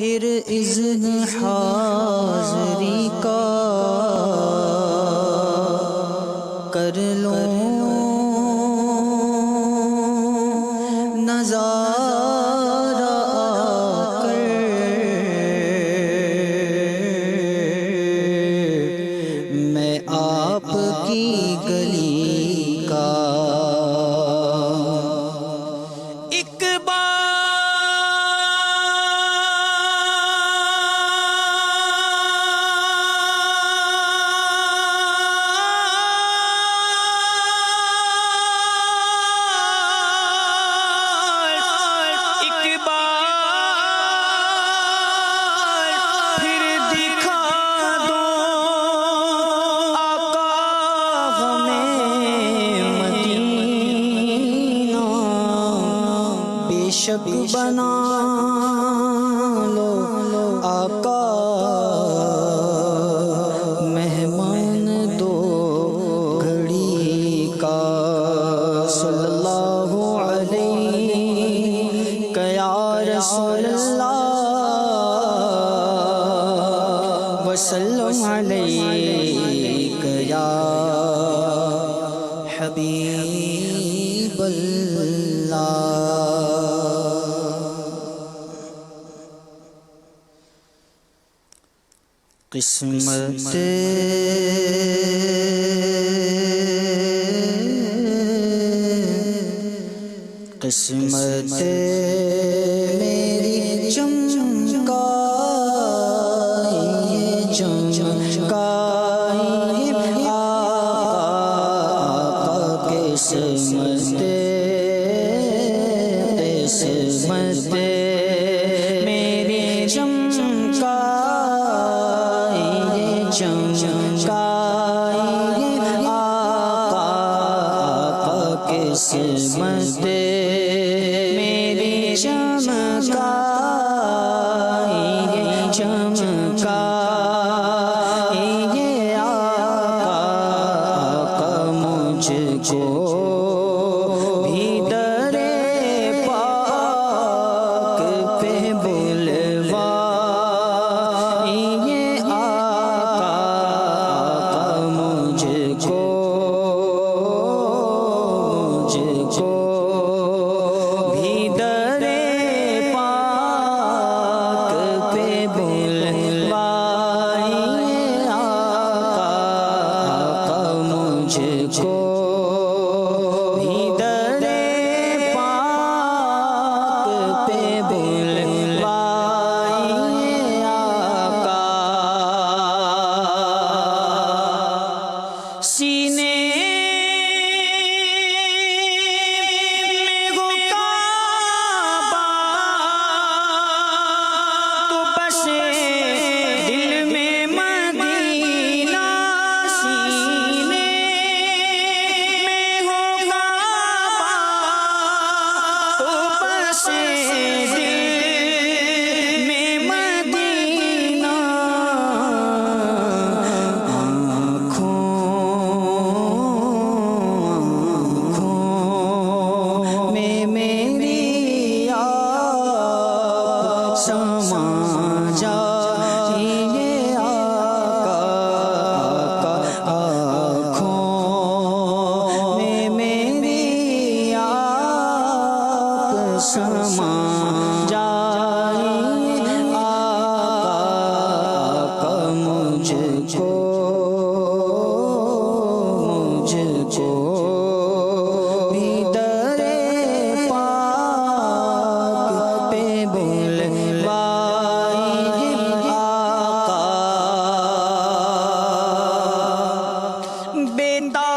پھر اذن حاضری کا کر لوں نظارہ آ کر، میں آپ کی گلی کا ایک شک بنا لو آقا مہمان دو گھڑی کا، صلی اللہ علیہ یا رسول اللہ وسلم علیہ یا حبیب اللہ۔ قسمت قسمت میری چمکائیے چمکائیے آقا، قسمت قسمت میری چمکائیے آقا، قسمت میری چمکائیے چمکائیے آقا، مجھ کو بھی در پاک پہ بلوائیے آقا، مجھ کو بھی در پاک پہ بلوائیے آقا، مجھ کو بھی در پاک پہ بلوائیے آقا، سینے سما جائیے آقا، مجھ کو بھی در پاک پہ بلوائیے آقا، بیتا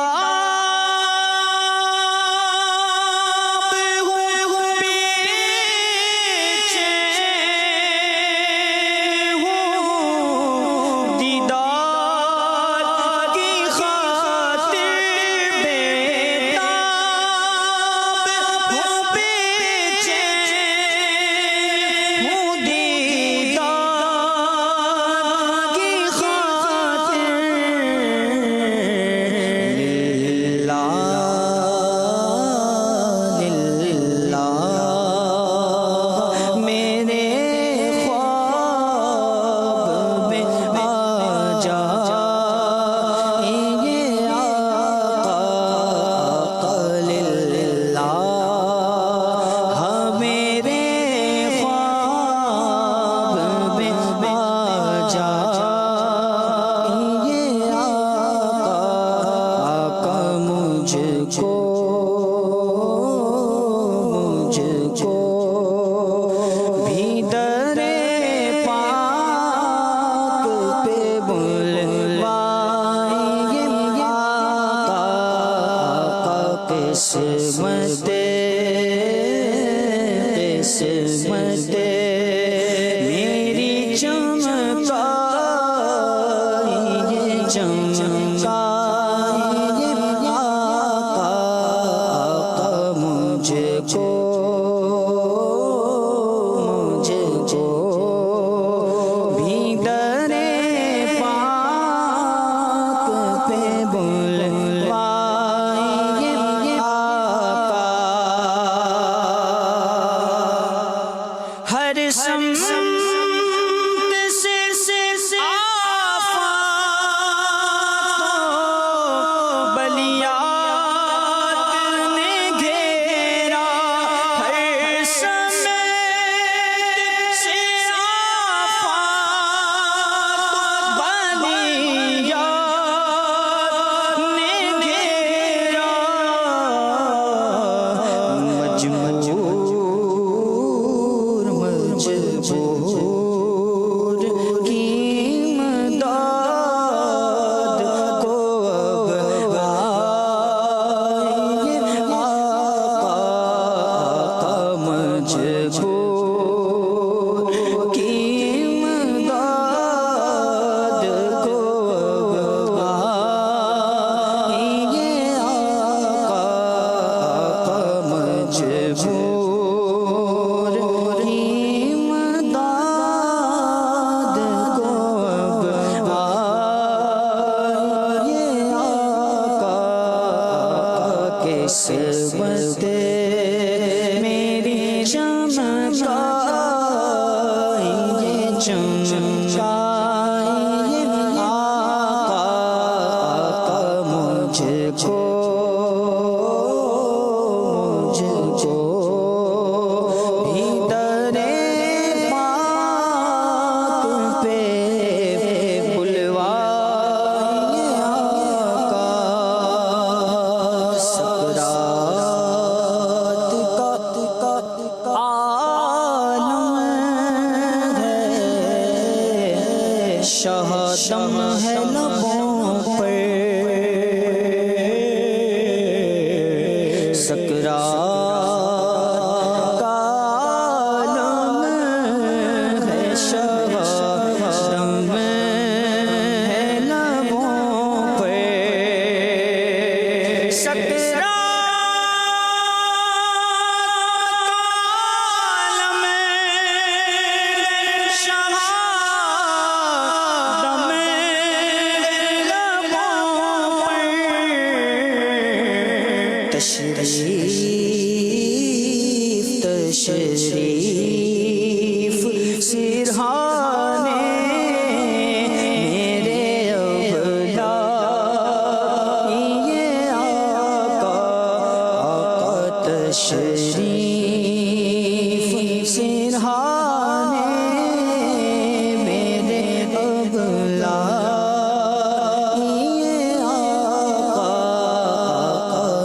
دیدار قسمت قسمت میری چمکائی چمکائی آقا مجھ کو بھی درے پاک پہ بلوائے آقا ہر سمت سے آفات بلیات نے گھیرا ہر سمت سے آفات بلیات نے گھیرا مجبور کی امداد کو اب آئے آقا مجبور کی امداد کو اب آئے آقا مجبور کی امداد کو اب آئے آقا قسمت میری چمکائی چمکائی آقا مجھ کو بھی درے پاک پہ بلوائے آقا سکرات کا عالم ہے شہدم ہے لبوں پر سکرات کا عالم ہے شہدم ہے لبوں پر سکرات تشریف تشریف سرہانے میرے اولا یہ آقا تشریف سرہانے میرے اولا یہ آقا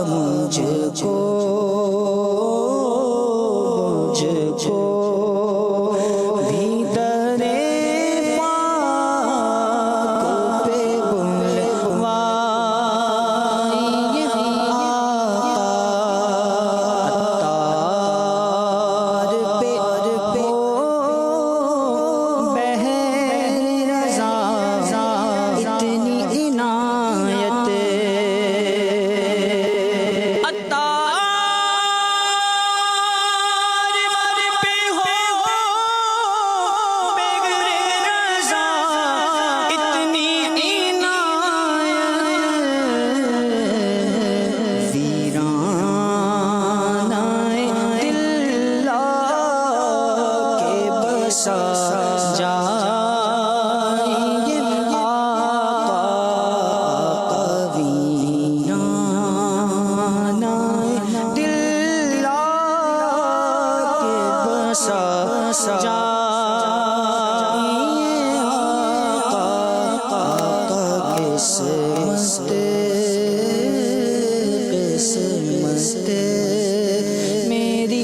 مجھ کو بھی درے پاک پہ بلوائے عطار پہ بہر رضا اتنی عنایت قسمت میری